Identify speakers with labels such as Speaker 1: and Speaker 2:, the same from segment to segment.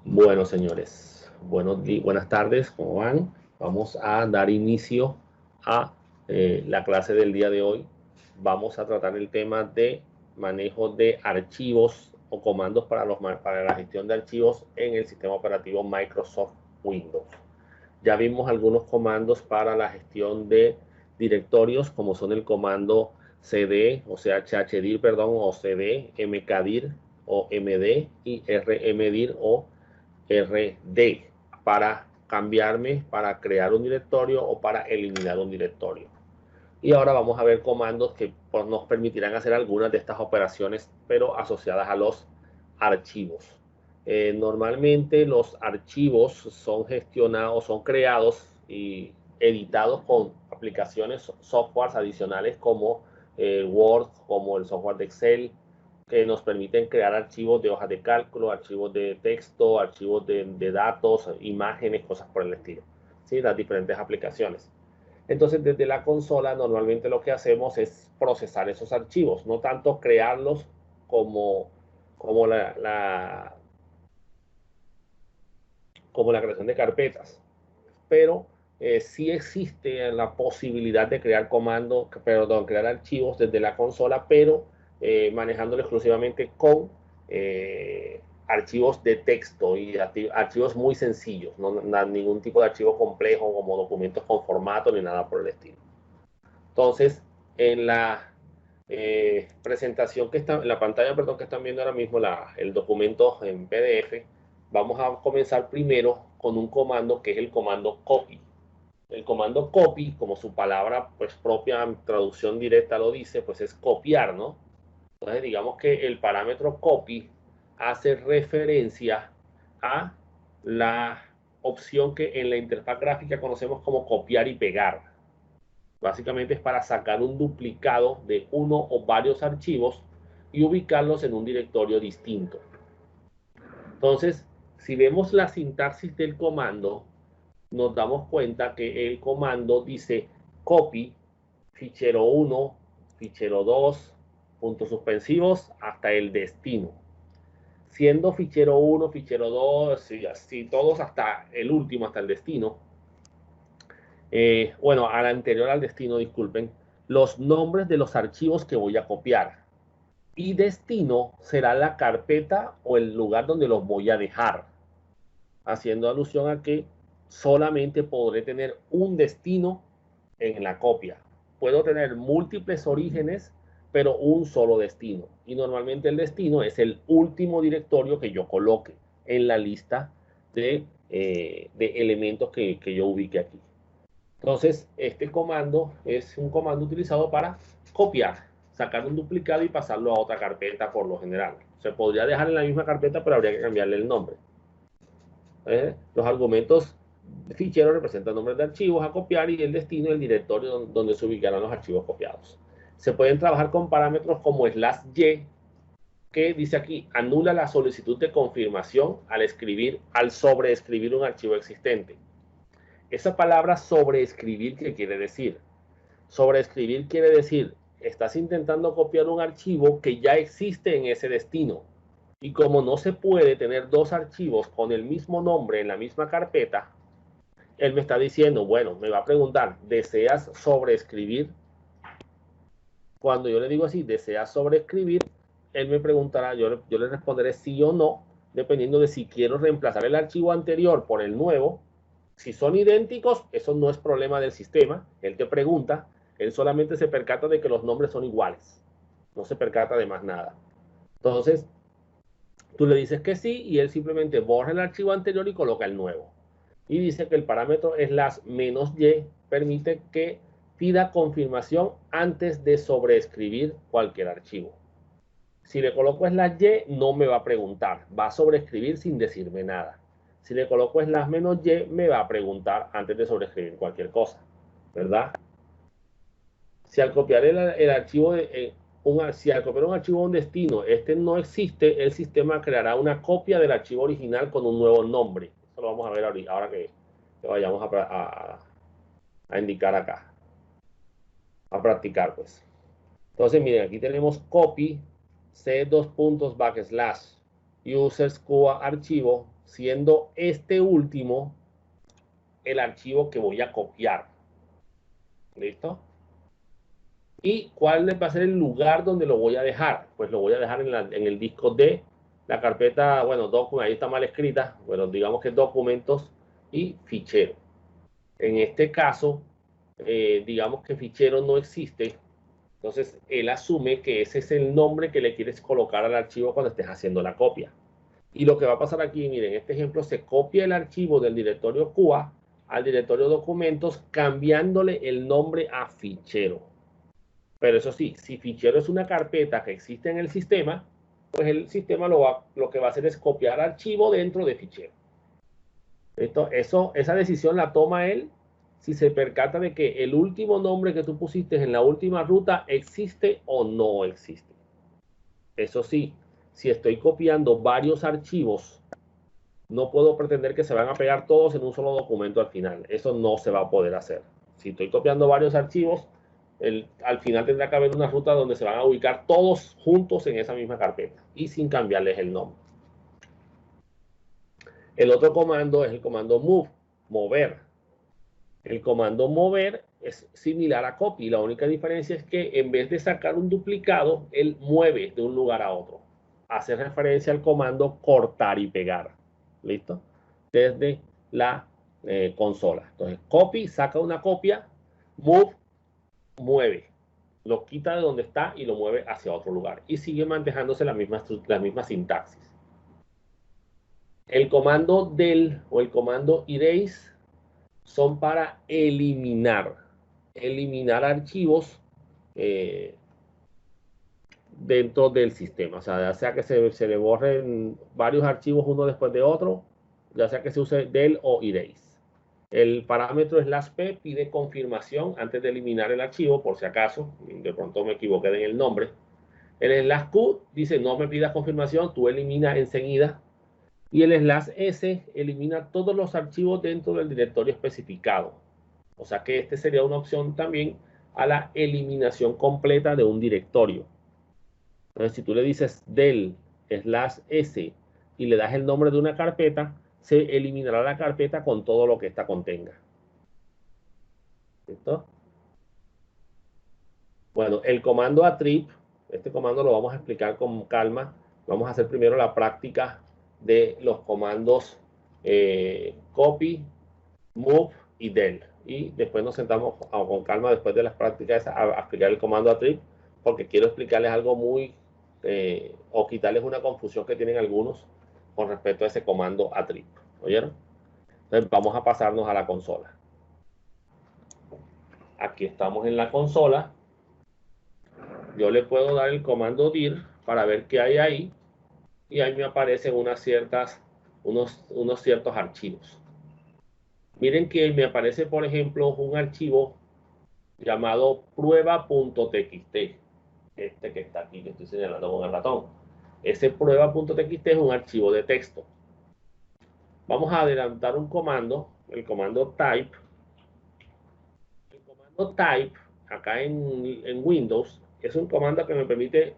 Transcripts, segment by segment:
Speaker 1: Bueno, señores, buenas tardes, ¿cómo van? Vamos a dar inicio a la clase del día de hoy. Vamos a tratar el tema de manejo de archivos o comandos para la gestión de archivos en el sistema operativo Microsoft Windows. Ya vimos algunos comandos para la gestión de directorios, como son el comando cd, o sea, chdir, perdón, o cd, mkdir, o md, y rmdir, o rd, para cambiarme, para crear un directorio o para eliminar un directorio. Y ahora vamos a ver comandos que nos permitirán hacer algunas de estas operaciones, pero asociadas a los archivos. Normalmente los archivos son gestionados, son creados y editados con aplicaciones, softwares adicionales como Word, como el software de Excel, que nos permiten crear archivos de hojas de cálculo, archivos de texto, archivos de datos, imágenes, cosas por el estilo. ¿Sí? Las diferentes aplicaciones. Entonces, desde la consola, normalmente lo que hacemos es procesar esos archivos, no tanto crearlos como, como como la creación de carpetas, pero sí existe la posibilidad de crear comandos, perdón, crear archivos desde la consola, pero manejándolo exclusivamente con archivos de texto y archivos muy sencillos, no ningún tipo de archivo complejo como documentos con formato ni nada por el estilo. Entonces, en la presentación que está, en la pantalla, perdón, que están viendo ahora mismo, el documento en PDF, vamos a comenzar primero con un comando que es el comando copy. El comando copy, como su palabra pues propia traducción directa lo dice, pues es copiar, ¿no? Entonces digamos que el parámetro copy hace referencia a la opción que en la interfaz gráfica conocemos como copiar y pegar. Básicamente es para sacar un duplicado de uno o varios archivos y ubicarlos en un directorio distinto. Entonces, si vemos la sintaxis del comando, nos damos cuenta que el comando dice copy, fichero 1, fichero 2, puntos suspensivos, hasta el destino. Siendo fichero 1, fichero 2, y así todos hasta el último, hasta el destino. Bueno, al anterior al destino, disculpen, los nombres de los archivos que voy a copiar. Y destino será la carpeta o el lugar donde los voy a dejar, haciendo alusión a que solamente podré tener un destino en la copia. Puedo tener múltiples orígenes, pero un solo destino. Y normalmente el destino es el último directorio que yo coloque en la lista de elementos que yo ubique aquí. Entonces, este comando es un comando utilizado para copiar, sacar un duplicado y pasarlo a otra carpeta por lo general. Se podría dejar en la misma carpeta, pero habría que cambiarle el nombre. Los argumentos de fichero representan nombres de archivos a copiar y el destino el directorio donde se ubicarán los archivos copiados. Se pueden trabajar con parámetros como /y, que dice aquí, anula la solicitud de confirmación al sobreescribir un archivo existente. Esa palabra sobreescribir, ¿qué quiere decir? Sobreescribir quiere decir, estás intentando copiar un archivo que ya existe en ese destino. Y como no se puede tener dos archivos con el mismo nombre en la misma carpeta, él me está diciendo, bueno, me va a preguntar, ¿deseas sobreescribir? Cuando yo le digo así, ¿deseas sobreescribir? Él me preguntará, yo le responderé sí o no, dependiendo de si quiero reemplazar el archivo anterior por el nuevo. Si son idénticos, eso no es problema del sistema. Él te pregunta, él solamente se percata de que los nombres son iguales. No se percata de más nada. Entonces, tú le dices que sí y él simplemente borra el archivo anterior y coloca el nuevo. Y dice que el parámetro /-y permite que pida confirmación antes de sobreescribir cualquier archivo. Si le coloco /y, no me va a preguntar, va a sobreescribir sin decirme nada. Si le coloco /-y, me va a preguntar antes de sobreescribir cualquier cosa, ¿verdad? Si al copiar el archivo si al copiar un archivo a un destino, este no existe, el sistema creará una copia del archivo original con un nuevo nombre. Eso lo vamos a ver ahora que vayamos a indicar acá, a practicar, pues. Entonces, miren, aquí tenemos copy, c:// users cuba archivo, siendo este último el archivo que voy a copiar. ¿Listo? ¿Y cuál va a ser el lugar donde lo voy a dejar? Pues lo voy a dejar en el disco D, la carpeta, bueno, ahí está mal escrita, bueno, digamos que documentos y fichero. En este caso, digamos que fichero no existe, entonces él asume que ese es el nombre que le quieres colocar al archivo cuando estés haciendo la copia. Y lo que va a pasar aquí, miren, en este ejemplo se copia el archivo del directorio QA al directorio documentos cambiándole el nombre a fichero. Pero eso sí, si fichero es una carpeta que existe en el sistema, pues el sistema lo que va a hacer es copiar archivo dentro de fichero. Esa decisión la toma él si se percata de que el último nombre que tú pusiste en la última ruta existe o no existe. Eso sí, si estoy copiando varios archivos, no puedo pretender que se van a pegar todos en un solo documento al final. Eso no se va a poder hacer. Si estoy copiando varios archivos, al final tendrá que haber una ruta donde se van a ubicar todos juntos en esa misma carpeta y sin cambiarles el nombre. El otro comando es el comando move, mover. El comando mover es similar a copy. La única diferencia es que en vez de sacar un duplicado, él mueve de un lugar a otro. Hace referencia al comando cortar y pegar. ¿Listo? Desde la consola. Entonces, copy, saca una copia, move, mueve. Lo quita de donde está y lo mueve hacia otro lugar. Y sigue manejándose la misma sintaxis. El comando del o el comando erase son para eliminar archivos dentro del sistema. O sea, ya sea que se le borren varios archivos uno después de otro, ya sea que se use del o erase. El parámetro /p pide confirmación antes de eliminar el archivo, por si acaso, de pronto me equivoqué en el nombre. El /q dice no me pidas confirmación, tú elimina enseguida. Y el /s elimina todos los archivos dentro del directorio especificado. O sea que este sería una opción también a la eliminación completa de un directorio. Entonces, si tú le dices del /s y le das el nombre de una carpeta, se eliminará la carpeta con todo lo que ésta contenga. ¿Listo? Bueno, el comando attrib, este comando lo vamos a explicar con calma. Vamos a hacer primero la práctica de los comandos copy, move y del. Y después nos sentamos con calma después de las prácticas a explicar el comando attrib, porque quiero explicarles algo muy, o quitarles una confusión que tienen algunos con respecto a ese comando attrib. ¿Oyeron? Entonces vamos a pasarnos a la consola. Aquí estamos en la consola. Yo le puedo dar el comando dir para ver qué hay ahí. Y ahí me aparecen unos ciertos archivos. Miren que me aparece, por ejemplo, un archivo llamado prueba.txt. Este que está aquí, que estoy señalando con el ratón. Ese prueba.txt es un archivo de texto. Vamos a adelantar un comando, el comando type. El comando type, acá en Windows, es un comando que me permite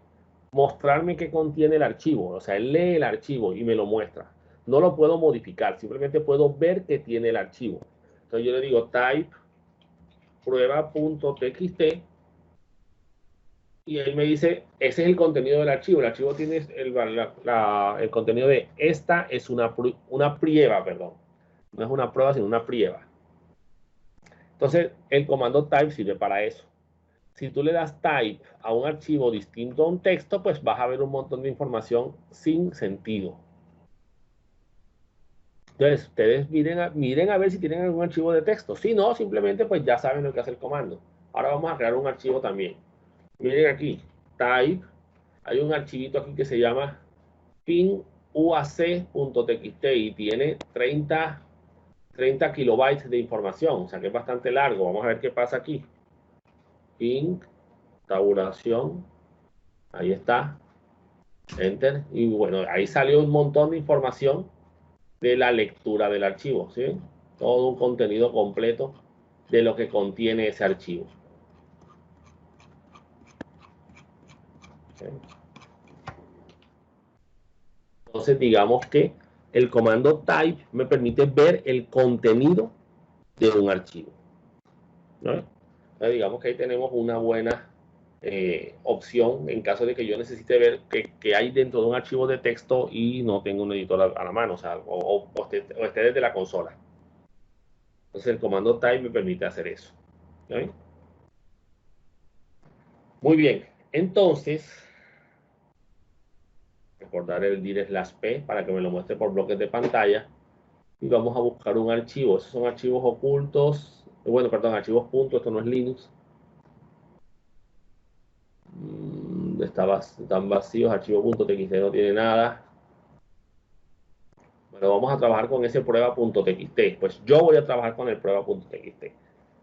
Speaker 1: mostrarme qué contiene el archivo. O sea, él lee el archivo y me lo muestra. No lo puedo modificar, simplemente puedo ver que tiene el archivo. Entonces yo le digo type prueba.txt y él me dice, ese es el contenido del archivo. El archivo tiene el contenido de esta es una prueba, perdón. No es una prueba, sino una prueba. Entonces, el comando type sirve para eso. Si tú le das type a un archivo distinto a un texto, pues vas a ver un montón de información sin sentido. Entonces, ustedes miren a ver si tienen algún archivo de texto. Si no, simplemente pues ya saben lo que hace el comando. Ahora vamos a crear un archivo también. Miren aquí, type. Hay un archivito aquí que se llama pinuac.txt y tiene 30 kilobytes de información. O sea que es bastante largo. Vamos a ver qué pasa aquí. Ping, tabulación. Ahí está. Enter. Y bueno, ahí salió un montón de información de la lectura del archivo, ¿sí? Todo un contenido completo de lo que contiene ese archivo. ¿Sí? Entonces, digamos que el comando type me permite ver el contenido de un archivo, ¿no? Entonces, digamos que ahí tenemos una buena opción en caso de que yo necesite ver qué hay dentro de un archivo de texto y no tengo un editor a la mano, o sea, o esté desde la consola. Entonces el comando type me permite hacer eso, ¿no? Muy bien, entonces, recordar el dir/p para que me lo muestre por bloques de pantalla. Y vamos a buscar un archivo. Esos son archivos ocultos. Bueno, perdón, archivos punto. Esto no es Linux. Están vacíos. Archivo.txt no tiene nada. Bueno, vamos a trabajar con ese prueba.txt. Pues yo voy a trabajar con el prueba.txt.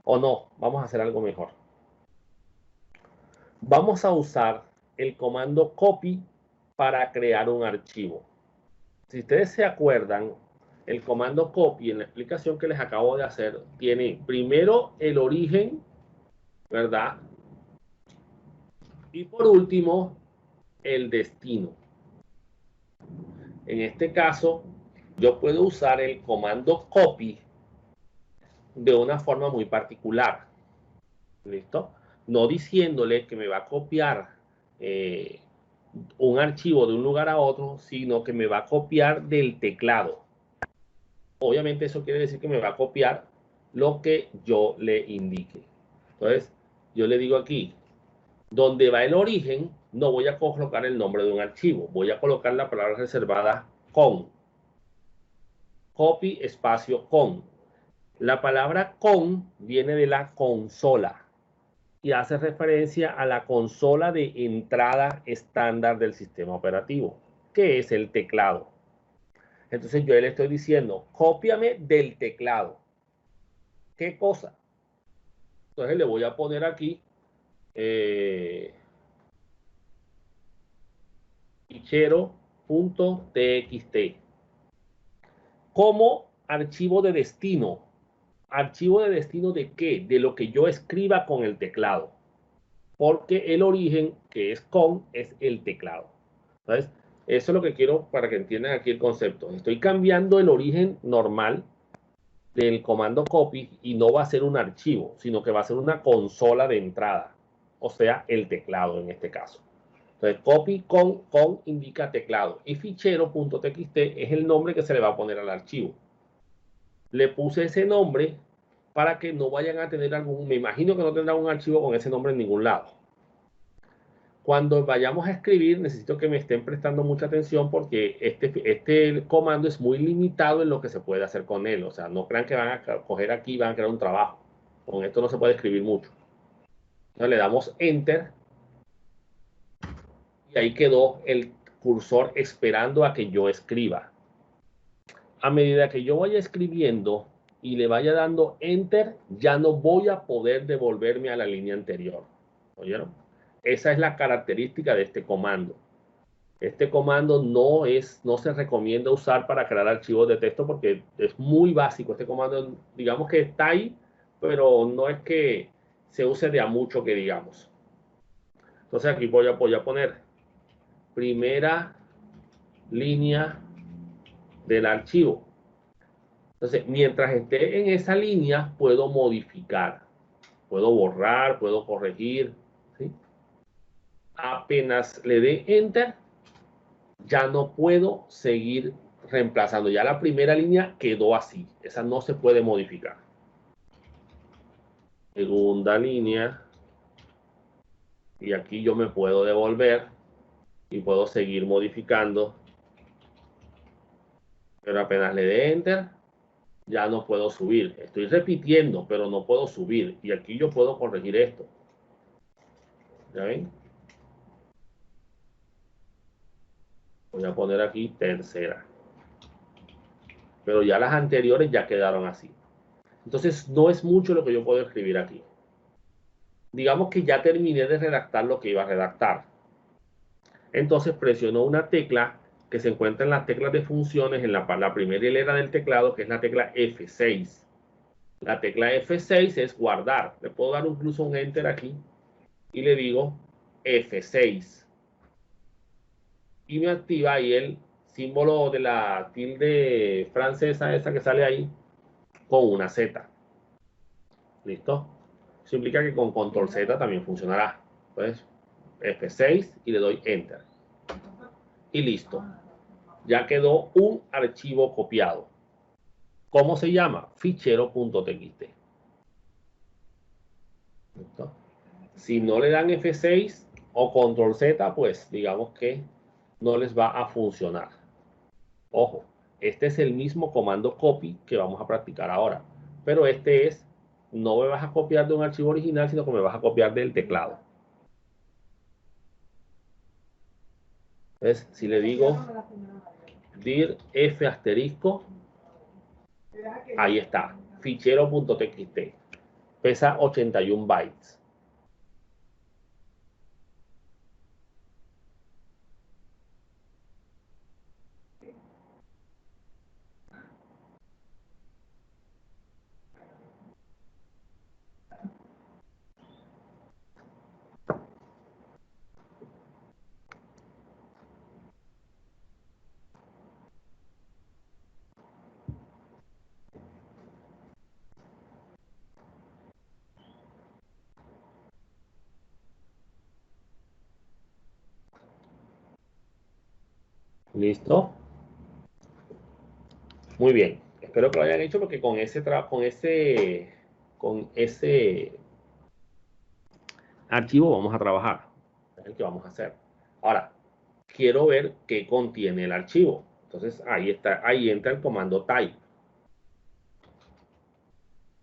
Speaker 1: O no, vamos a hacer algo mejor. Vamos a usar el comando copy para crear un archivo. Si ustedes se acuerdan, el comando copy en la explicación que les acabo de hacer tiene primero el origen, ¿verdad? Y por último, el destino. En este caso, yo puedo usar el comando copy de una forma muy particular. ¿Listo? No diciéndole que me va a copiar un archivo de un lugar a otro, sino que me va a copiar del teclado. Obviamente eso quiere decir que me va a copiar lo que yo le indique. Entonces, yo le digo aquí, donde va el origen, no voy a colocar el nombre de un archivo, voy a colocar la palabra reservada con. Copy espacio con. La palabra con viene de la consola y hace referencia a la consola de entrada estándar del sistema operativo, que es el teclado. Entonces yo le estoy diciendo, cópiame del teclado. ¿Qué cosa? Entonces le voy a poner aquí fichero.txt como archivo de destino. ¿Archivo de destino de qué? De lo que yo escriba con el teclado. Porque el origen, que es con, es el teclado. ¿Sabes? Eso es lo que quiero para que entiendan aquí el concepto. Estoy cambiando el origen normal del comando copy y no va a ser un archivo, sino que va a ser una consola de entrada. O sea, el teclado en este caso. Entonces, copy con indica teclado y fichero.txt es el nombre que se le va a poner al archivo. Le puse ese nombre para que no vayan a tener me imagino que no tendrán un archivo con ese nombre en ningún lado. Cuando vayamos a escribir, necesito que me estén prestando mucha atención porque este comando es muy limitado en lo que se puede hacer con él. O sea, no crean que van a coger aquí y van a crear un trabajo. Con esto no se puede escribir mucho. Entonces le damos Enter y ahí quedó el cursor esperando a que yo escriba. A medida que yo vaya escribiendo y le vaya dando Enter, ya no voy a poder devolverme a la línea anterior. ¿Oyeron? Esa es la característica de este comando. Este comando no se recomienda usar para crear archivos de texto porque es muy básico. Este comando, digamos que está ahí, pero no es que se use de a mucho que digamos. Entonces aquí voy a poner primera línea del archivo. Entonces, mientras esté en esa línea, puedo modificar, puedo borrar, puedo corregir, ¿sí? Apenas le dé Enter, ya no puedo seguir reemplazando. Ya la primera línea quedó así. Esa no se puede modificar. Segunda línea. Y aquí yo me puedo devolver y puedo seguir modificando. Pero apenas le dé Enter, ya no puedo subir. Estoy repitiendo, pero no puedo subir. Y aquí yo puedo corregir esto. ¿Ya ven? Voy a poner aquí tercera. Pero ya las anteriores ya quedaron así. Entonces no es mucho lo que yo puedo escribir aquí. Digamos que ya terminé de redactar lo que iba a redactar. Entonces presiono una tecla que se encuentra en las teclas de funciones en la primera hilera del teclado, que es la tecla F6. La tecla F6 es guardar. Le puedo dar incluso un Enter aquí y le digo F6. Y me activa ahí el símbolo de la tilde francesa, esa que sale ahí, con una Z. ¿Listo? Eso implica que con control Z también funcionará. Entonces, F6 y le doy Enter. Y listo. Ya quedó un archivo copiado. ¿Cómo se llama? Fichero.txt. ¿Listo? Si no le dan F6 o control Z, pues digamos que no les va a funcionar. Ojo, este es el mismo comando copy que vamos a practicar ahora. Pero este es, no me vas a copiar de un archivo original, sino que me vas a copiar del teclado. Entonces, si le digo dir f asterisco, ahí está, fichero.txt. Pesa 81 bytes. ¿Listo? Muy bien. Espero que lo hayan hecho porque con ese archivo vamos a trabajar. Es el que vamos a hacer. Ahora, quiero ver qué contiene el archivo. Entonces, ahí está, ahí entra el comando type.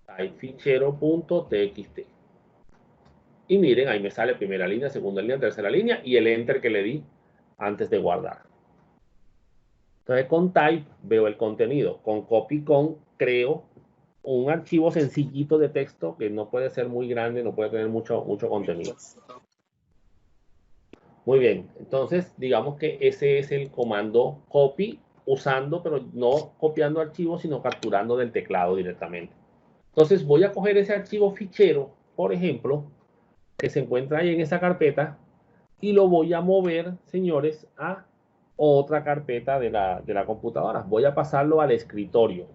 Speaker 1: Type fichero.txt. Y miren, ahí me sale primera línea, segunda línea, tercera línea y el enter que le di antes de guardar. Entonces, con type veo el contenido. Con copy-con creo un archivo sencillito de texto que no puede ser muy grande, no puede tener mucho contenido. Muy bien, entonces digamos que ese es el comando copy usando, pero no copiando archivos, sino capturando del teclado directamente. Entonces voy a coger ese archivo fichero, por ejemplo, que se encuentra ahí en esa carpeta, y lo voy a mover, señores, a otra carpeta de la computadora. Voy a pasarlo al escritorio,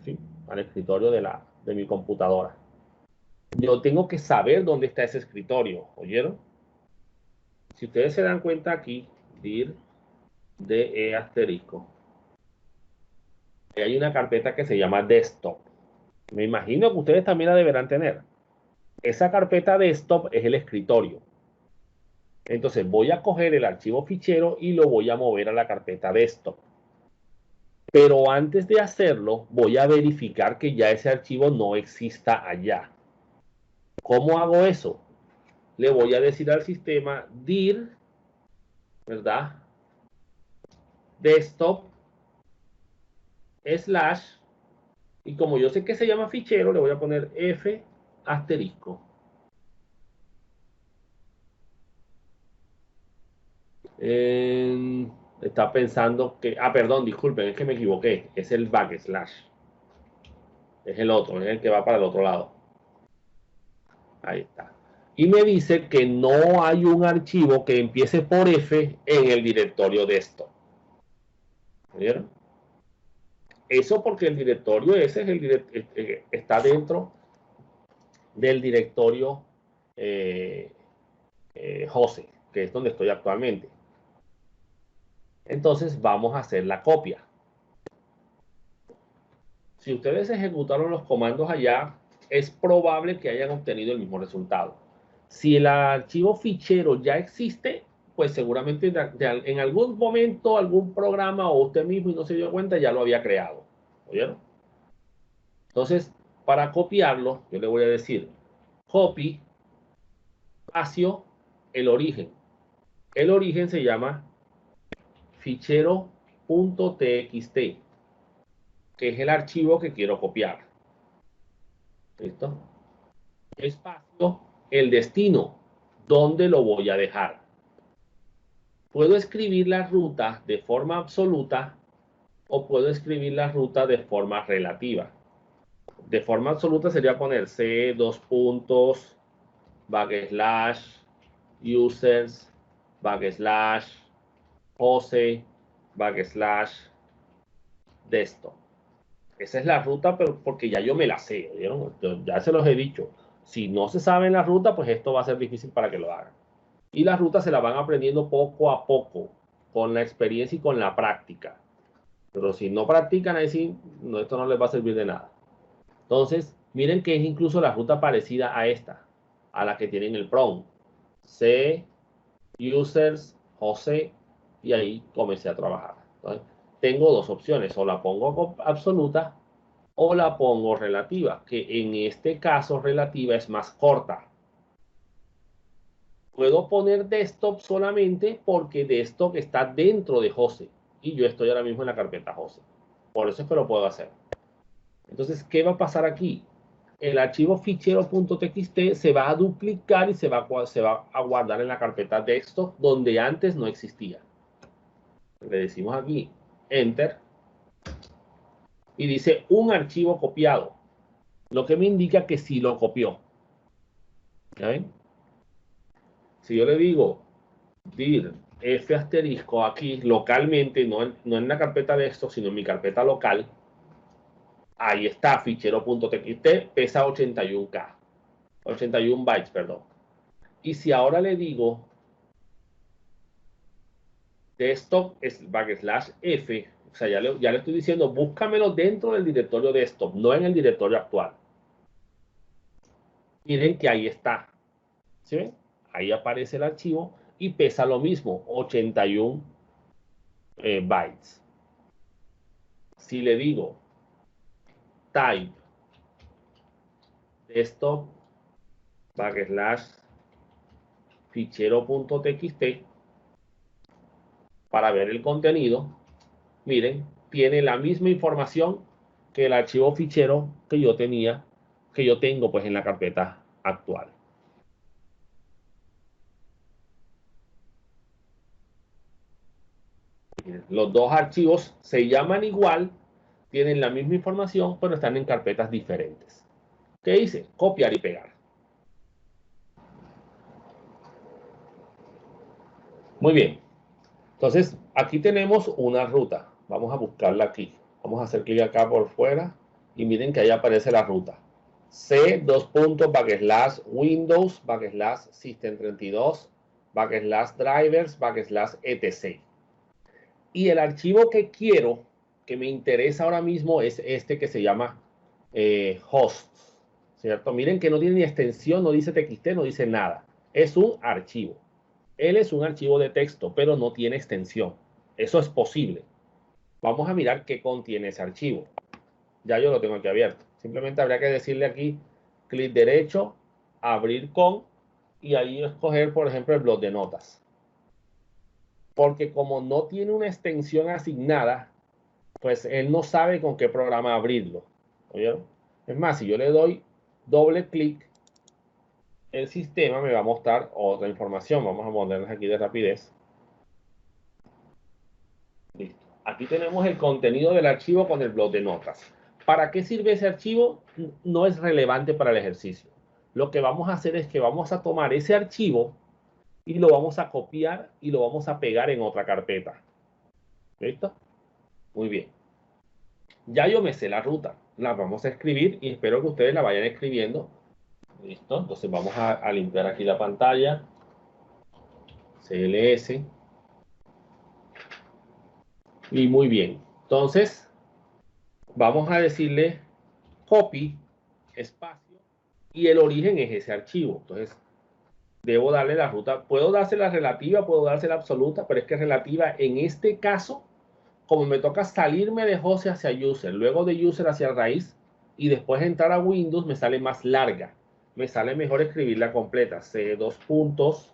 Speaker 1: ¿sí? Al escritorio de mi computadora. Yo tengo que saber dónde está ese escritorio, ¿oyeron? Si ustedes se dan cuenta aquí, dir de asterisco, hay una carpeta que se llama desktop. Me imagino que ustedes también la deberán tener. Esa carpeta desktop es el escritorio. Entonces voy a coger el archivo fichero y lo voy a mover a la carpeta desktop. Pero antes de hacerlo, voy a verificar que ya ese archivo no exista allá. ¿Cómo hago eso? Le voy a decir al sistema dir, ¿verdad? Desktop slash, y como yo sé que se llama fichero, le voy a poner F asterisco. Está pensando que, perdón, disculpen, es que me equivoqué, es el backslash. Es el otro, es el que va para el otro lado. Ahí está. Y me dice que no hay un archivo que empiece por F en el directorio desktop. ¿Vieron? Eso porque el directorio ese es está dentro del directorio Jose, que es donde estoy actualmente. Entonces vamos a hacer la copia. Si ustedes ejecutaron los comandos allá, es probable que hayan obtenido el mismo resultado. Si el archivo fichero ya existe, pues seguramente en algún momento algún programa o usted mismo y no se dio cuenta ya lo había creado. ¿Oyeron? Entonces, para copiarlo, yo le voy a decir copy espacio el origen. El origen se llama fichero.txt, que es el archivo que quiero copiar. ¿Listo? Espacio el destino, ¿dónde lo voy a dejar? Puedo escribir la ruta de forma absoluta o puedo escribir la ruta de forma relativa. De forma absoluta sería poner C, dos puntos, backslash, users, backslash, Jose, /desktop. Esa es la ruta, pero porque ya yo me la sé, ¿vieron? Ya se los he dicho. Si no se sabe la ruta, pues esto va a ser difícil para que lo hagan. Y las rutas se las van aprendiendo poco a poco, con la experiencia y con la práctica. Pero si no practican, ahí sí, no, esto no les va a servir de nada. Entonces, miren que es incluso la ruta parecida a esta, a la que tienen el PROM. C, users, José, y ahí comencé a trabajar. Entonces, tengo dos opciones, o la pongo absoluta o la pongo relativa, que en este caso relativa es más corta. Puedo poner desktop solamente porque desktop está dentro de José y yo estoy ahora mismo en la carpeta José. Por eso es que lo puedo hacer. Entonces, ¿qué va a pasar aquí? El archivo fichero.txt se va a duplicar y se va a guardar en la carpeta desktop donde antes no existía. Le decimos aquí Enter y dice un archivo copiado, lo que me indica que sí lo copió. ¿Ya ven? Si yo le digo dir F asterisco aquí localmente, no en la carpeta de esto, sino en mi carpeta local, ahí está fichero.txt, pesa 81K, 81 bytes, perdón. Y si ahora le digo desktop /F, o sea, ya le estoy diciendo, búscamelo dentro del directorio desktop, no en el directorio actual. Miren que ahí está. ¿Sí ven? Ahí aparece el archivo y pesa lo mismo, 81 bytes. Si le digo type desktop /fichero.txt para ver el contenido, miren, tiene la misma información que el archivo fichero que yo tengo pues en la carpeta actual. Miren, los dos archivos se llaman igual, tienen la misma información, pero están en carpetas diferentes. ¿Qué hice? Copiar y pegar. Muy bien. Entonces, aquí tenemos una ruta. Vamos a buscarla aquí. Vamos a hacer clic acá por fuera y miren que ahí aparece la ruta. C /Windows /System32 /drivers /etc. Y el archivo que quiero, que me interesa ahora mismo, es este que se llama hosts, ¿cierto? Miren que no tiene ni extensión, no dice txt, no dice nada. Es un archivo. Él es un archivo de texto, pero no tiene extensión. Eso es posible. Vamos a mirar qué contiene ese archivo. Ya yo lo tengo aquí abierto. Simplemente habría que decirle aquí, clic derecho, abrir con, y ahí escoger, por ejemplo, el bloc de notas. Porque como no tiene una extensión asignada, pues él no sabe con qué programa abrirlo. ¿Oyeron? Es más, si yo le doy doble clic, el sistema me va a mostrar otra información. Vamos a ponerles aquí de rapidez. Listo. Aquí tenemos el contenido del archivo con el bloc de notas. ¿Para qué sirve ese archivo? No es relevante para el ejercicio. Lo que vamos a hacer es que vamos a tomar ese archivo y lo vamos a copiar y lo vamos a pegar en otra carpeta. ¿Listo? Muy bien. Ya yo me sé la ruta. La vamos a escribir y espero que ustedes la vayan escribiendo. ¿Listo? Entonces vamos a limpiar aquí la pantalla. CLS. Y muy bien. Entonces, vamos a decirle copy, espacio, y el origen es ese archivo. Entonces, debo darle la ruta. Puedo darse la relativa, puedo darse la absoluta, pero es que relativa en este caso, como me toca salirme de José hacia user, luego de user hacia raíz, y después entrar a Windows, me sale más larga. Me sale mejor escribirla completa. C dos puntos,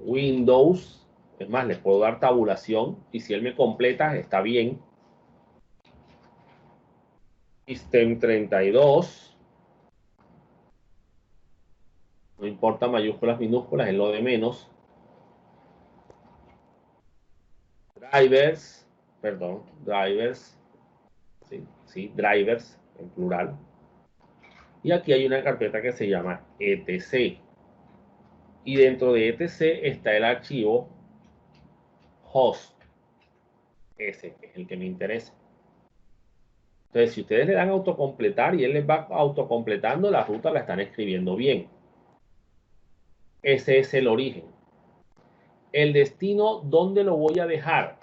Speaker 1: Windows. Es más, le puedo dar tabulación, y si él me completa, está bien. System 32. No importa mayúsculas, minúsculas, es lo de menos. Drivers, perdón, drivers, sí, drivers en plural. Y aquí hay una carpeta que se llama etc. Y dentro de etc está el archivo host. Ese es el que me interesa. Entonces, si ustedes le dan autocompletar y él les va autocompletando, la ruta la están escribiendo bien. Ese es el origen. El destino, ¿dónde lo voy a dejar?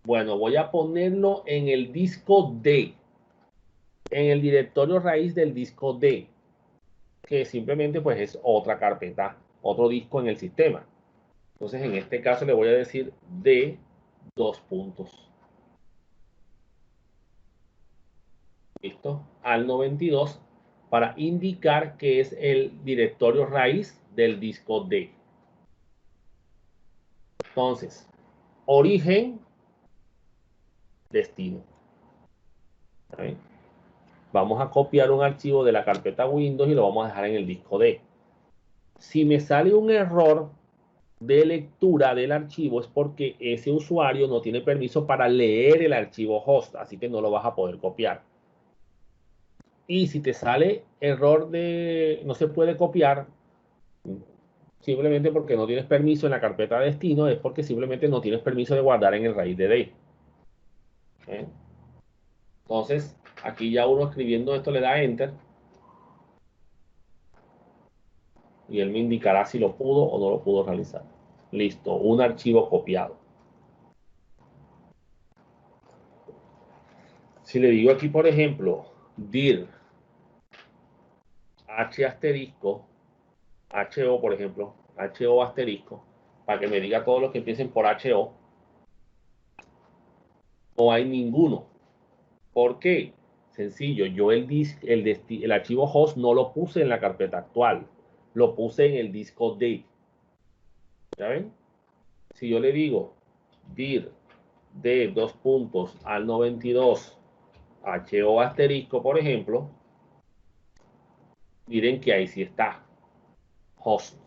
Speaker 1: Bueno, voy a ponerlo en el disco D, en el directorio raíz del disco D, que simplemente pues es otra carpeta, otro disco en el sistema. Entonces, en este caso le voy a decir D dos puntos. ¿Listo? Al 92 para indicar que es el directorio raíz del disco D. Entonces, origen, destino. ¿Saben? Vamos a copiar un archivo de la carpeta Windows y lo vamos a dejar en el disco D. Si me sale un error de lectura del archivo es porque ese usuario no tiene permiso para leer el archivo host, así que no lo vas a poder copiar. Y si te sale error de no se puede copiar, simplemente porque no tienes permiso en la carpeta de destino, es porque simplemente no tienes permiso de guardar en el raíz de D. ¿Eh? Entonces, aquí ya uno escribiendo esto le da Enter y él me indicará si lo pudo o no lo pudo realizar. Listo, un archivo copiado. Si le digo aquí, por ejemplo, dir h asterisco, ho, por ejemplo, ho asterisco, para que me diga todos los que empiecen por ho, no hay ninguno. ¿Por qué? Sencillo, yo el archivo host no lo puse en la carpeta actual, lo puse en el disco D. ¿Ya ven? Si yo le digo dir de dos puntos al 92 ho asterisco, por ejemplo, miren que ahí sí está host.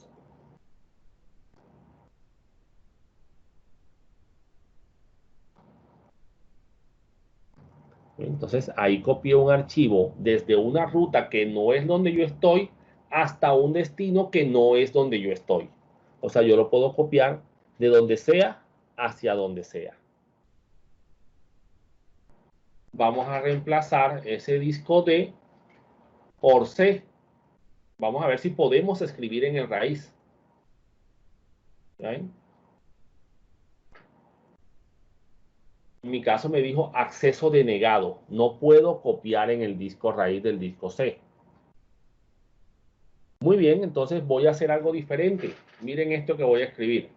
Speaker 1: Entonces ahí copié un archivo desde una ruta que no es donde yo estoy hasta un destino que no es donde yo estoy. O sea, yo lo puedo copiar de donde sea hacia donde sea. Vamos a reemplazar ese disco D por C. Vamos a ver si podemos escribir en el raíz. ¿Ven? En mi caso me dijo acceso denegado. No puedo copiar en el disco raíz del disco C. Muy bien, entonces voy a hacer algo diferente. Miren esto que voy a escribir.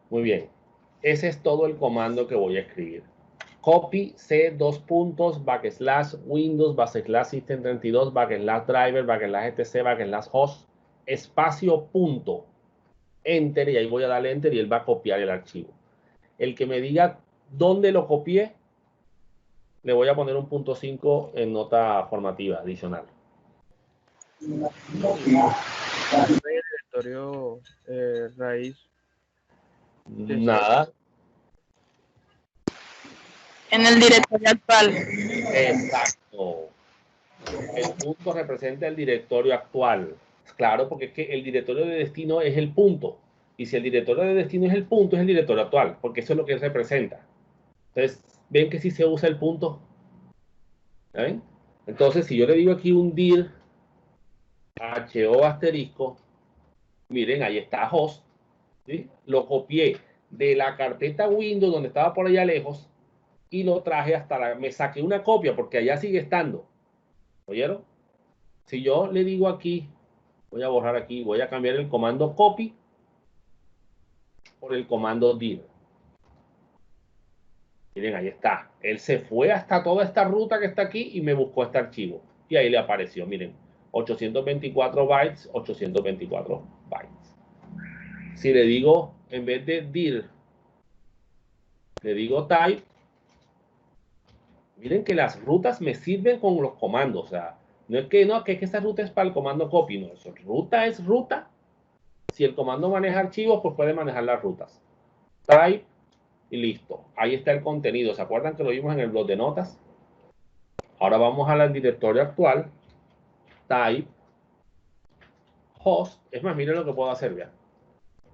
Speaker 1: Muy bien. Ese es todo el comando que voy a escribir. Copy C dos puntos, backslash Windows, backslash System32, backslash driver, backslash etc, backslash host, espacio punto. Enter y ahí voy a darle enter y él va a copiar el archivo. El que me diga dónde lo copié, le voy a poner un punto 5 en nota formativa adicional.
Speaker 2: En el directorio raíz.
Speaker 1: Nada.
Speaker 3: En el directorio actual.
Speaker 1: Exacto. El punto representa el directorio actual. Claro, porque es que el directorio de destino es el punto. Y si el directorio de destino es el punto, es el directorio actual, porque eso es lo que él representa. Entonces, ¿ven que si se usa el punto? ¿Ven? Entonces, si yo le digo aquí un dir ho asterisco, miren, ahí está host, ¿sí? Lo copié de la carpeta Windows donde estaba por allá lejos y lo traje hasta me saqué una copia porque allá sigue estando. ¿Oyeron? Si yo le digo aquí, voy a borrar aquí, voy a cambiar el comando copy por el comando dir. Miren, ahí está. Él se fue hasta toda esta ruta que está aquí y me buscó este archivo. Y ahí le apareció, miren, 824 bytes, 824 bytes. Si le digo, en vez de dir, le digo type, miren que las rutas me sirven con los comandos. O sea, no es que esa ruta es para el comando copy, no, eso, ruta es ruta. Si el comando maneja archivos, pues puede manejar las rutas. Type y listo. Ahí está el contenido. ¿Se acuerdan que lo vimos en el blog de notas? Ahora vamos al directorio actual. Type host, es más, miren lo que puedo hacer, vean.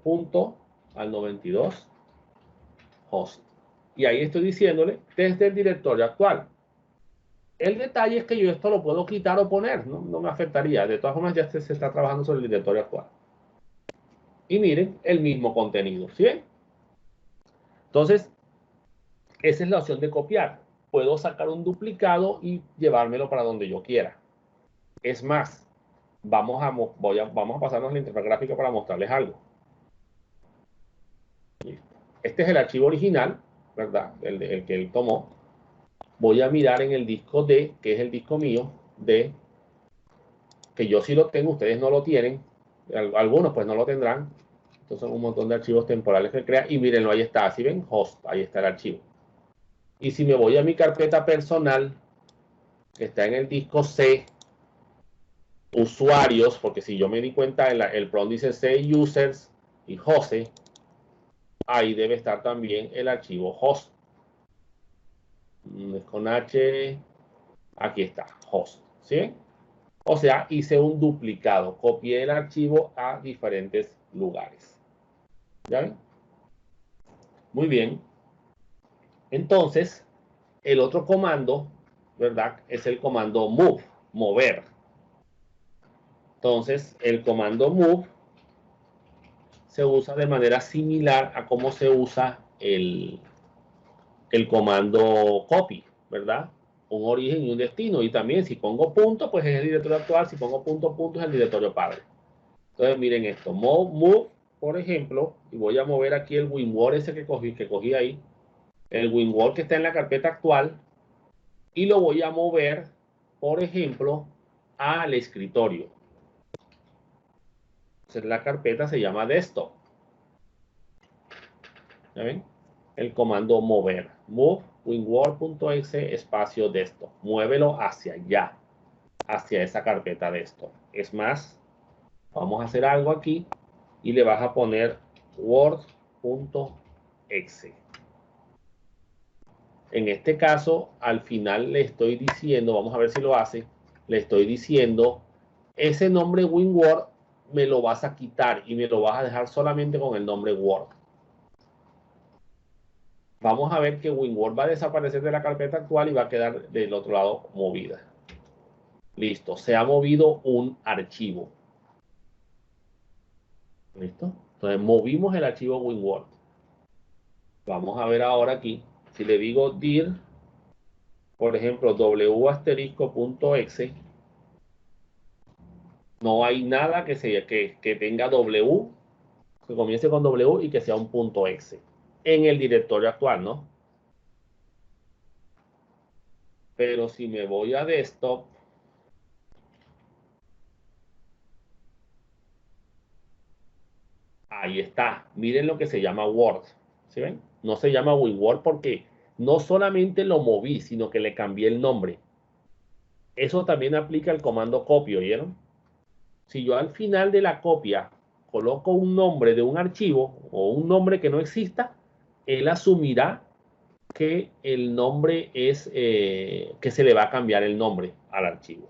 Speaker 1: Punto al 92 host. Y ahí estoy diciéndole desde el directorio actual. El detalle es que yo esto lo puedo quitar o poner, no me afectaría. De todas formas, ya se está trabajando sobre el directorio actual. Y miren, el mismo contenido, ¿sí ven? Entonces, esa es la opción de copiar. Puedo sacar un duplicado y llevármelo para donde yo quiera. Es más, vamos a pasarnos la interfaz gráfica para mostrarles algo. Listo. Este es el archivo original, ¿verdad? El que él tomó. Voy a mirar en el disco D, que es el disco mío, D, que yo sí lo tengo, ustedes no lo tienen. Algunos pues no lo tendrán. Estos son un montón de archivos temporales que crea. Y mírenlo, ahí está. ¿Sí ven? Host, ahí está el archivo. Y si me voy a mi carpeta personal, que está en el disco C, usuarios, porque si yo me di cuenta, el prompt dice C users y Jose, ahí debe estar también el archivo host. Con H, aquí está, host. ¿Sí? O sea, hice un duplicado, copié el archivo a diferentes lugares. ¿Ya ven? Muy bien. Entonces, el otro comando, ¿verdad? Es el comando move, mover. Entonces, el comando move se usa de manera similar a cómo se usa el comando copy, ¿verdad? Un origen y un destino. Y también si pongo punto, pues es el directorio actual. Si pongo punto, punto, es el directorio padre. Entonces, miren esto. Move, por ejemplo, y voy a mover aquí el WinWord ese que cogí ahí. El WinWord que está en la carpeta actual. Y lo voy a mover, por ejemplo, al escritorio. Entonces, la carpeta se llama desktop. ¿Ya ven? El comando mover. Move winword.exe espacio desktop. Muévelo hacia allá, hacia esa carpeta desktop. Es más, vamos a hacer algo aquí y le vas a poner word.exe. En este caso, al final le estoy diciendo, vamos a ver si lo hace, le estoy diciendo, ese nombre WinWord me lo vas a quitar y me lo vas a dejar solamente con el nombre Word. Vamos a ver que WinWord va a desaparecer de la carpeta actual y va a quedar del otro lado movida. Listo, se ha movido un archivo. ¿Listo? Entonces movimos el archivo WinWord. Vamos a ver ahora aquí, si le digo dir, por ejemplo, w*.exe, no hay nada que tenga W, que comience con W y que sea un .exe en el directorio actual, ¿no? Pero si me voy a desktop, ahí está. Miren lo que se llama Word. ¿Sí ven? No se llama WinWord porque no solamente lo moví, sino que le cambié el nombre. Eso también aplica el comando copy, ¿oyeron? Si yo al final de la copia coloco un nombre de un archivo o un nombre que no exista, él asumirá que el nombre es, que se le va a cambiar el nombre al archivo.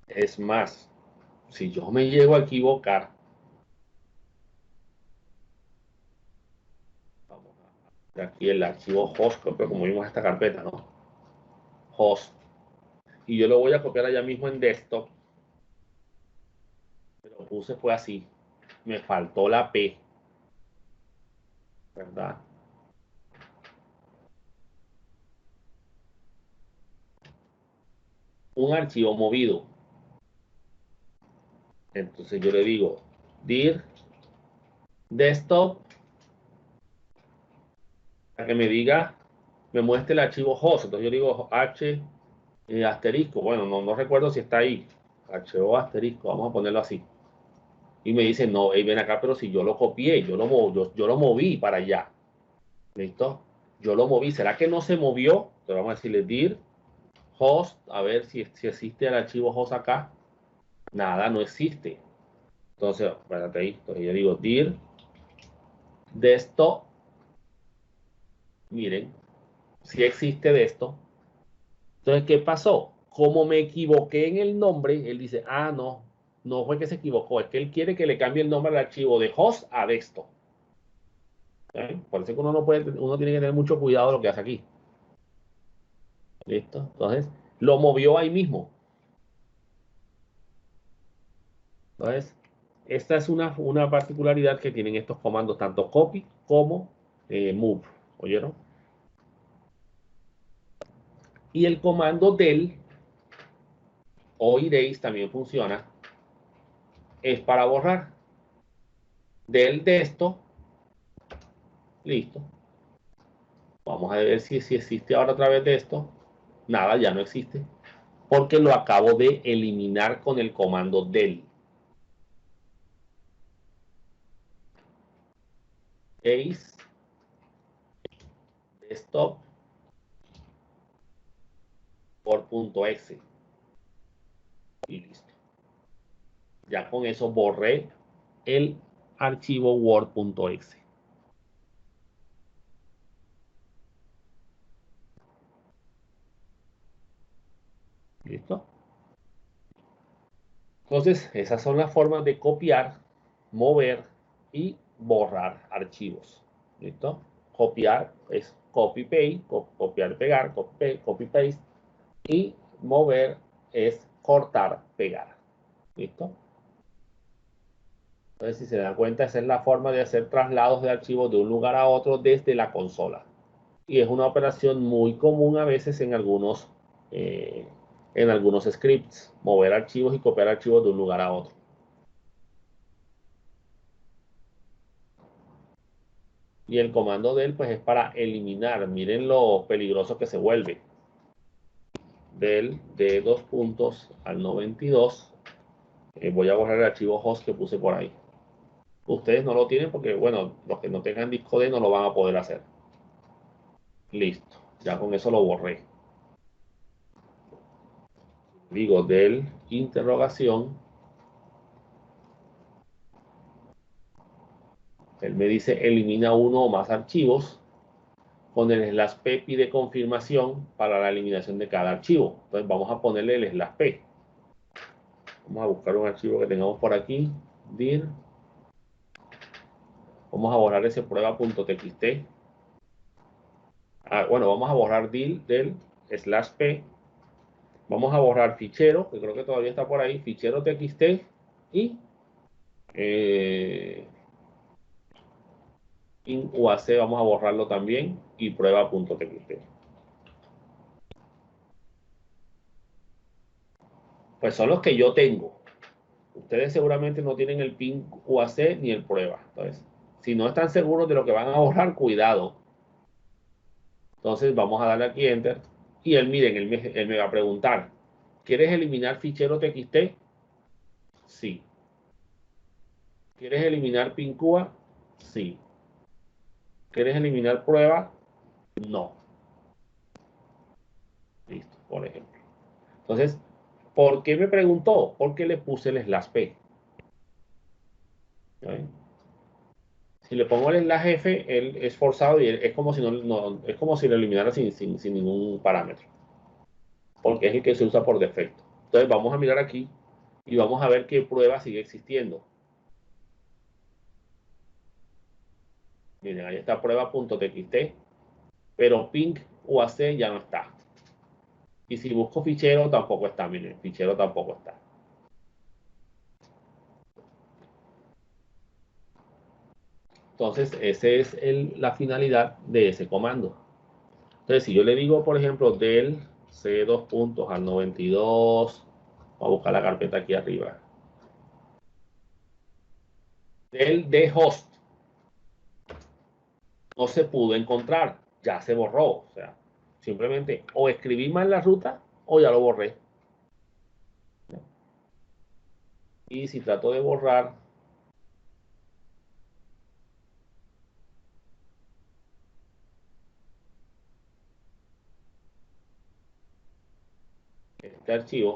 Speaker 1: Es más, si yo me llego a equivocar, vamos a ver aquí el archivo host, pero como vimos esta carpeta, ¿no? Host. Y yo lo voy a copiar allá mismo en desktop. Pero lo puse fue así. Me faltó la P, ¿verdad? Un archivo movido. Entonces yo le digo dir desktop para que me diga, me muestre el archivo host. Entonces yo digo h asterisco. Bueno, no recuerdo si está ahí. Ho asterisco, vamos a ponerlo así. Y me dice, no, hey, ven acá, pero si yo lo copié, yo lo moví para allá. ¿Listo? Yo lo moví. ¿Será que no se movió? Entonces vamos a decirle dir host, a ver si existe el archivo host acá. Nada, no existe. Entonces, espérate ahí. Entonces yo digo dir desktop. Miren, si existe de esto. Entonces, ¿qué pasó? como me equivoqué en el nombre, él dice, ah, no fue que se equivocó, es que él quiere que le cambie el nombre al archivo de host a desktop. Por eso que uno tiene que tener mucho cuidado de lo que hace aquí. ¿Listo? Entonces, lo movió ahí mismo. Entonces, esta es una particularidad que tienen estos comandos, tanto copy como move. ¿Oyeron? Y el comando del o erase también funciona. Es para borrar del de esto. Listo. Vamos a ver si existe ahora a través de esto. Nada, ya no existe. Porque lo acabo de eliminar con el comando del. Ace desktop por .exe y listo. Ya con eso borré el archivo word.exe. ¿Listo? Entonces, esas son las formas de copiar, mover y borrar archivos. ¿Listo? Copiar es copy paste, copiar, pegar, copy paste. Y mover es cortar, pegar. ¿Listo? Entonces, si se dan cuenta, esa es la forma de hacer traslados de archivos de un lugar a otro desde la consola. Y es una operación muy común a veces en algunos scripts, mover archivos y copiar archivos de un lugar a otro. Y el comando del pues es para eliminar. Miren lo peligroso que se vuelve. Del de 2 puntos al 92. Voy a borrar el archivo host que puse por ahí. Ustedes no lo tienen porque, bueno, los que no tengan disco D no lo van a poder hacer. Listo. Ya con eso lo borré. Digo del interrogación. Él me dice elimina uno o más archivos. Con el slash P pide confirmación para la eliminación de cada archivo. Entonces vamos a ponerle el slash P. Vamos a buscar un archivo que tengamos por aquí. Dir. Vamos a borrar ese prueba.txt. Bueno, vamos a borrar dir del slash P. Vamos a borrar fichero, que creo que todavía está por ahí. Fichero txt y in UAC vamos a borrarlo también y prueba.txt. Pues son los que yo tengo. Ustedes seguramente no tienen el pin UAC ni el prueba. Entonces, si no están seguros de lo que van a borrar, cuidado. Entonces vamos a darle aquí Enter. Y él, miren, él me va a preguntar, ¿quieres eliminar fichero txt? Sí. ¿Quieres eliminar pin QA? Sí. ¿Quieres eliminar prueba? No. Listo, por ejemplo. Entonces, ¿por qué me preguntó? Porque le puse el slash P. ¿Ven? Si le pongo el slash F, él es forzado y es como si es como si lo eliminara sin ningún parámetro. Porque es el que se usa por defecto. Entonces vamos a mirar aquí y vamos a ver qué prueba sigue existiendo. Miren, ahí está prueba.txt, pero ping UAC ya no está. Y si busco fichero, tampoco está. Miren, fichero tampoco está. Entonces, esa es la finalidad de ese comando. Entonces, si yo le digo, por ejemplo, del C2 puntos al 92, voy a buscar la carpeta aquí arriba. Del de host no se pudo encontrar, ya se borró. O sea, simplemente o escribí mal la ruta o ya lo borré. Y si trato de borrar este archivo,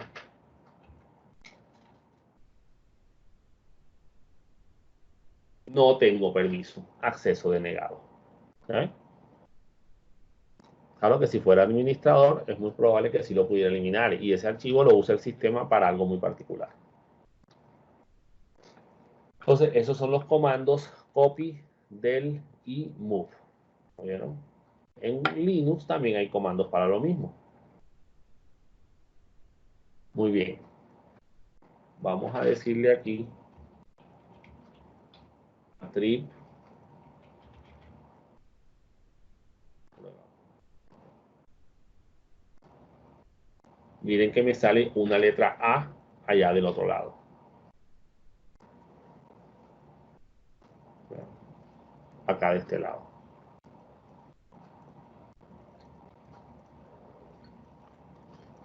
Speaker 1: no tengo permiso, acceso denegado. ¿Eh? Claro que si fuera administrador, es muy probable que sí lo pudiera eliminar y ese archivo lo usa el sistema para algo muy particular. Entonces, esos son los comandos copy, del y move. ¿Vieron? En Linux también hay comandos para lo mismo. Muy bien. Vamos a decirle aquí trip. Miren que me sale una letra A allá del otro lado. Acá de este lado.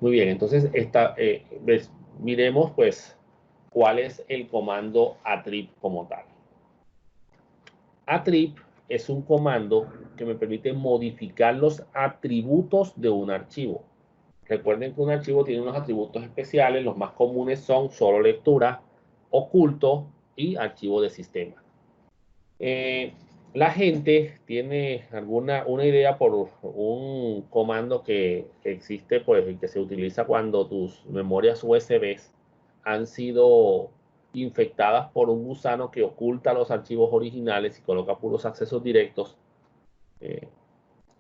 Speaker 1: Muy bien, entonces miremos pues cuál es el comando attrib como tal. Attrib es un comando que me permite modificar los atributos de un archivo. Recuerden que un archivo tiene unos atributos especiales, los más comunes son solo lectura, oculto y archivo de sistema. La gente tiene una idea por un comando que existe, pues, que se utiliza cuando tus memorias USB han sido infectadas por un gusano que oculta los archivos originales y coloca puros accesos directos.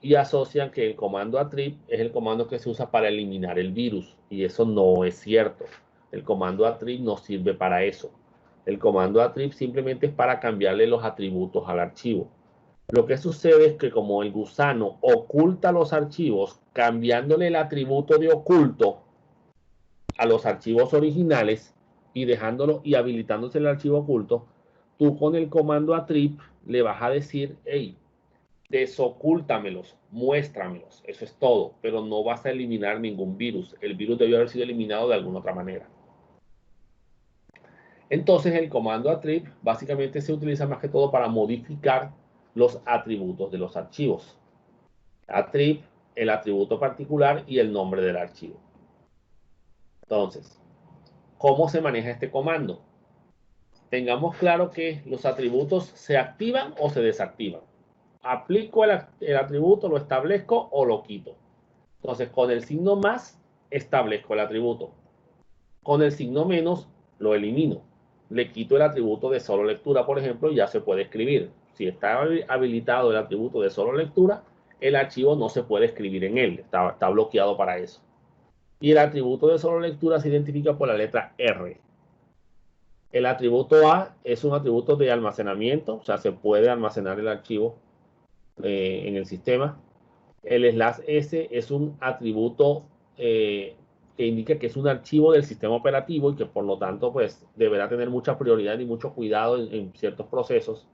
Speaker 1: Y asocian que el comando attrib es el comando que se usa para eliminar el virus. Y eso no es cierto. El comando attrib no sirve para eso. El comando attrib simplemente es para cambiarle los atributos al archivo. Lo que sucede es que como el gusano oculta los archivos, cambiándole el atributo de oculto a los archivos originales y dejándolo y habilitándose el archivo oculto, tú con el comando attrib le vas a decir, hey, desocúltamelos, muéstramelos, eso es todo, pero no vas a eliminar ningún virus. El virus debió haber sido eliminado de alguna otra manera. Entonces el comando attrib básicamente se utiliza más que todo para modificar los atributos de los archivos. Attrib, el atributo particular y el nombre del archivo. Entonces, ¿cómo se maneja este comando? Tengamos claro que los atributos se activan o se desactivan. Aplico el atributo, lo establezco o lo quito. Entonces, con el signo más, establezco el atributo. Con el signo menos, lo elimino. Le quito el atributo de solo lectura, por ejemplo, y ya se puede escribir. Si está habilitado el atributo de solo lectura, el archivo no se puede escribir en él. Está bloqueado para eso. Y el atributo de solo lectura se identifica por la letra R. El atributo A es un atributo de almacenamiento, o sea, se puede almacenar el archivo en el sistema. El /s es un atributo que indica que es un archivo del sistema operativo y que por lo tanto pues deberá tener mucha prioridad y mucho cuidado en ciertos procesos.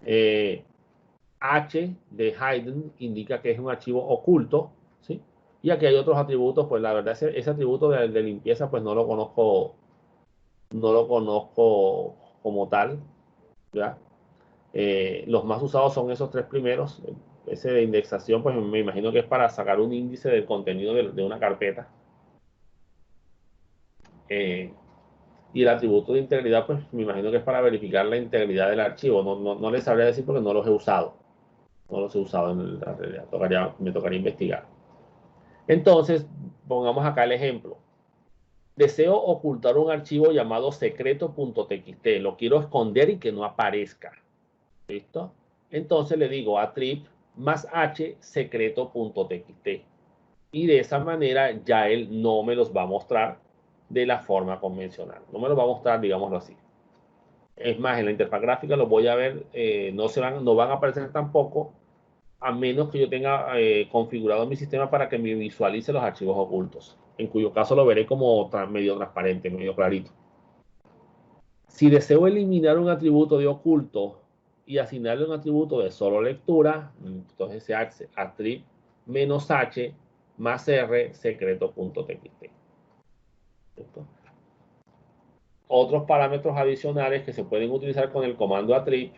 Speaker 1: H de hidden indica que es un archivo oculto, ¿sí? Y aquí hay otros atributos, pues la verdad ese atributo de limpieza pues no lo conozco como tal, ¿ya? Los más usados son esos tres primeros. Ese de indexación, pues me imagino que es para sacar un índice del contenido de una carpeta. Y el atributo de integridad, pues me imagino que es para verificar la integridad del archivo. No les sabría decir porque no los he usado. No los he usado en la realidad. Me tocaría investigar. Entonces, pongamos acá el ejemplo. Deseo ocultar un archivo llamado secreto.txt. Lo quiero esconder y que no aparezca. ¿Listo? Entonces le digo attrib más h secreto.txt. Y de esa manera ya él no me los va a mostrar de la forma convencional. No me los va a mostrar, digámoslo así. Es más, en la interfaz gráfica los voy a ver, no van a aparecer tampoco, a menos que yo tenga configurado mi sistema para que me visualice los archivos ocultos, en cuyo caso lo veré como medio transparente, medio clarito. Si deseo eliminar un atributo de oculto y asignarle un atributo de solo lectura, entonces se hace attrib -h más r secreto.txt. Otros parámetros adicionales que se pueden utilizar con el comando attrib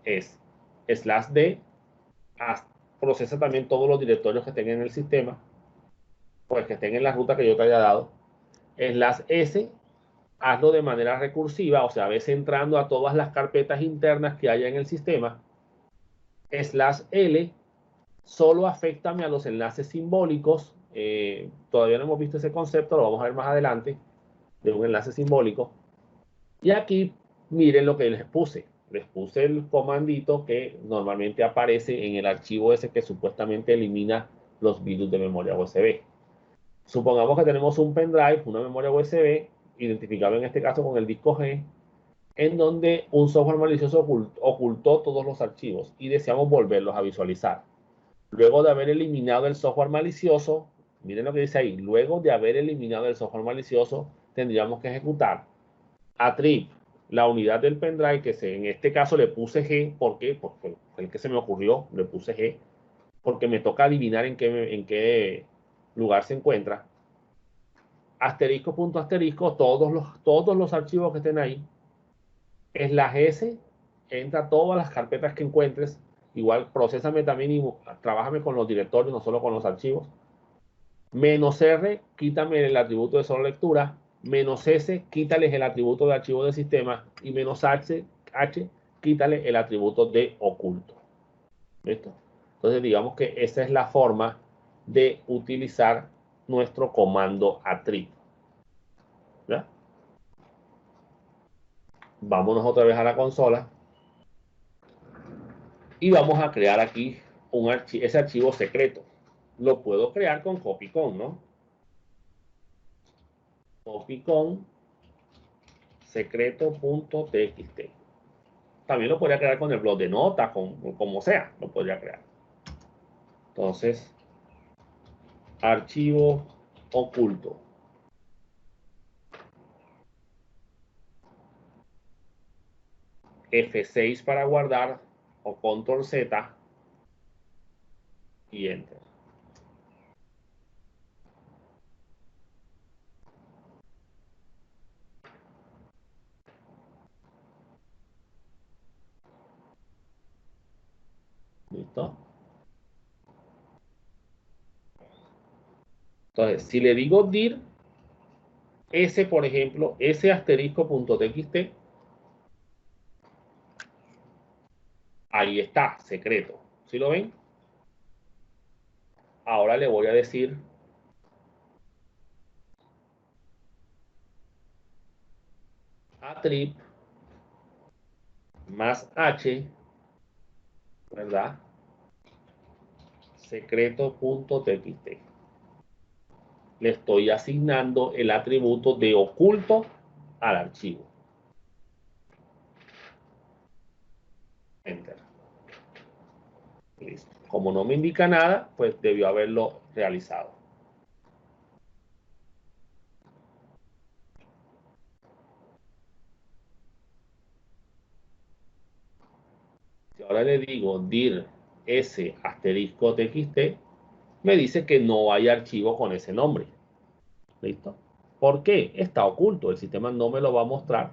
Speaker 1: es /d, procesa también todos los directorios que estén en el sistema, pues que estén en la ruta que yo te haya dado. /s, hazlo de manera recursiva, o sea, ves entrando a todas las carpetas internas que haya en el sistema. /l, solo afectame a los enlaces simbólicos. Todavía no hemos visto ese concepto, lo vamos a ver más adelante, de un enlace simbólico. Y aquí miren lo que les puse. Les puse el comandito que normalmente aparece en el archivo ese que supuestamente elimina los virus de memoria USB. Supongamos que tenemos un pendrive, una memoria USB, identificado en este caso con el disco G, en donde un software malicioso ocultó todos los archivos y deseamos volverlos a visualizar. Luego de haber eliminado el software malicioso, miren lo que dice ahí, luego de haber eliminado el software malicioso, tendríamos que ejecutar attrib, la unidad del pendrive, que en este caso le puse G, ¿por qué? Porque fue el que se me ocurrió, le puse G, porque me toca adivinar en qué lugar se encuentra. Asterisco, punto asterisco, todos los archivos que estén ahí. /S, entra todas las carpetas que encuentres. Igual, procésame también y trabájame con los directorios, no solo con los archivos. -R, quítame el atributo de solo lectura. -S, quítales el atributo de archivo de sistema. Y -H, quítale el atributo de oculto. ¿Listo? Entonces, digamos que esa es la forma de utilizar nuestro comando attrib. ¿Ya? Vámonos otra vez a la consola. Y vamos a crear aquí ese archivo secreto. Lo puedo crear con copycon, ¿no? Copycon secreto.txt. También lo podría crear con el blog de notas, como sea, lo podría crear. Entonces, archivo oculto. F6 para guardar o control Z y enter. ¿Listo? Entonces, si le digo dir, ese, por ejemplo, ese asterisco.txt, ahí está, secreto. ¿Sí lo ven? Ahora le voy a decir attrib más H, ¿verdad? Secreto.txt. Le estoy asignando el atributo de oculto al archivo. Enter. Listo. Como no me indica nada, pues debió haberlo realizado. Si ahora le digo dir s asterisco txt, me dice que no hay archivo con ese nombre. ¿Listo? ¿Por qué? Está oculto. El sistema no me lo va a mostrar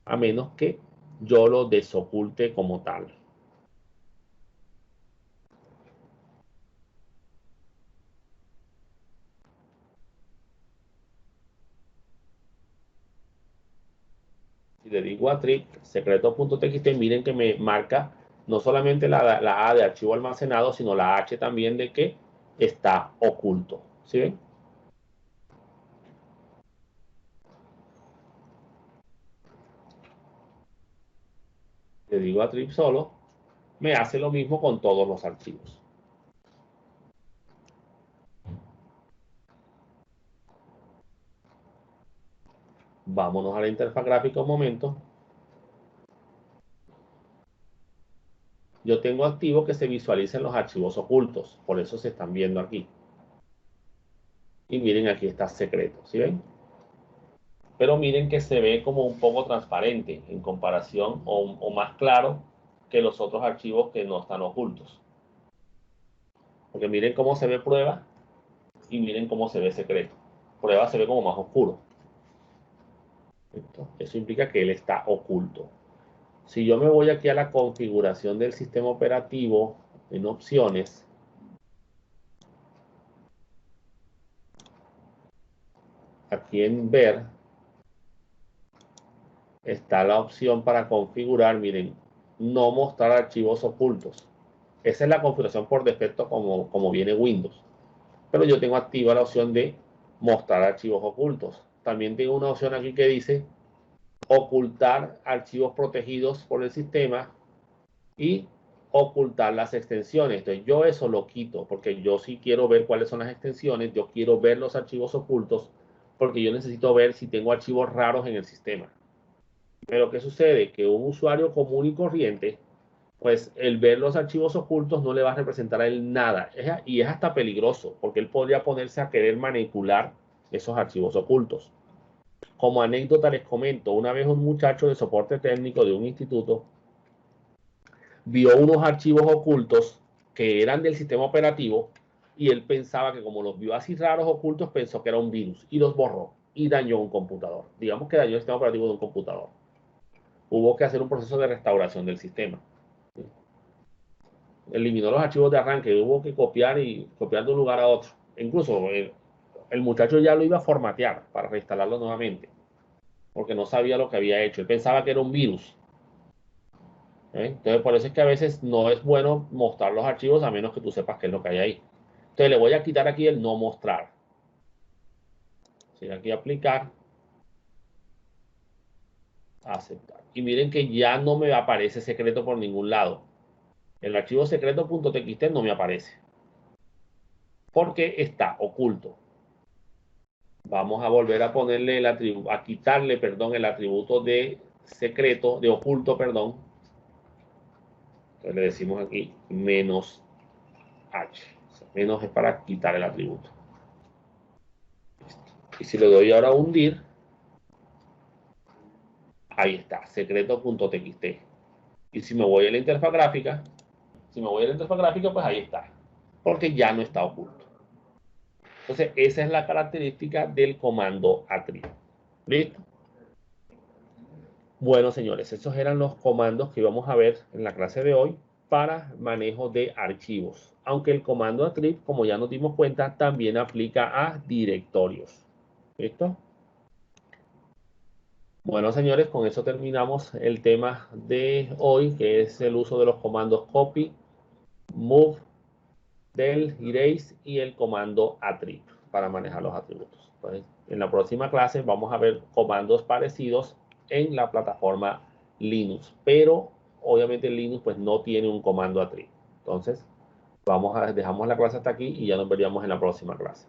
Speaker 1: a menos que yo lo desoculte como tal. Si le digo attrib secreto.txt, miren que me marca no solamente la A de archivo almacenado, sino la H también de que está oculto. ¿Sí ven? Le digo attrib solo, me hace lo mismo con todos los archivos. Vámonos a la interfaz gráfica un momento. Yo tengo activo que se visualicen los archivos ocultos, por eso se están viendo aquí. Y miren, aquí está secreto, ¿sí ven? Pero miren que se ve como un poco transparente en comparación o más claro que los otros archivos que no están ocultos. Porque miren cómo se ve prueba y miren cómo se ve secreto. Prueba se ve como más oscuro. Eso implica que él está oculto. Si yo me voy aquí a la configuración del sistema operativo en opciones, aquí en ver está la opción para configurar, miren, no mostrar archivos ocultos. Esa es la configuración por defecto como viene Windows. Pero yo tengo activa la opción de mostrar archivos ocultos. También tengo una opción aquí que dice ocultar archivos protegidos por el sistema y ocultar las extensiones. Entonces yo eso lo quito porque yo sí quiero ver cuáles son las extensiones, yo quiero ver los archivos ocultos porque yo necesito ver si tengo archivos raros en el sistema. Pero ¿qué sucede? Que un usuario común y corriente, pues el ver los archivos ocultos no le va a representar a él nada. Y es hasta peligroso porque él podría ponerse a querer manipular esos archivos ocultos. Como anécdota les comento, una vez un muchacho de soporte técnico de un instituto vio unos archivos ocultos que eran del sistema operativo y él pensaba que como los vio así raros ocultos, pensó que era un virus y los borró y dañó un computador. Digamos que dañó el sistema operativo de un computador. Hubo que hacer un proceso de restauración del sistema. Eliminó los archivos de arranque, hubo que copiar de un lugar a otro. Incluso el muchacho ya lo iba a formatear para reinstalarlo nuevamente, porque no sabía lo que había hecho. Él pensaba que era un virus. Entonces, por eso es que a veces no es bueno mostrar los archivos a menos que tú sepas qué es lo que hay ahí. Entonces, le voy a quitar aquí el no mostrar. Aquí aplicar, aceptar. Y miren que ya no me aparece secreto por ningún lado. El archivo secreto.txt no me aparece porque está oculto. Vamos a volver a ponerle el atributo, a quitarle, perdón, el atributo de secreto, de oculto, perdón. Entonces le decimos aquí menos H. Menos es para quitar el atributo. Y si le doy ahora a hundir, ahí está, secreto.txt. Y si me voy a la interfaz gráfica, pues ahí está, porque ya no está oculto. Entonces, esa es la característica del comando attrib. ¿Listo? Bueno, señores, esos eran los comandos que íbamos a ver en la clase de hoy para manejo de archivos. Aunque el comando attrib, como ya nos dimos cuenta, también aplica a directorios. ¿Listo? Bueno, señores, con eso terminamos el tema de hoy, que es el uso de los comandos copy, move, del, erase y el comando attrib para manejar los atributos. Entonces, en la próxima clase vamos a ver comandos parecidos en la plataforma Linux, pero obviamente Linux pues no tiene un comando attrib. Entonces, dejamos la clase hasta aquí y ya nos veríamos en la próxima clase.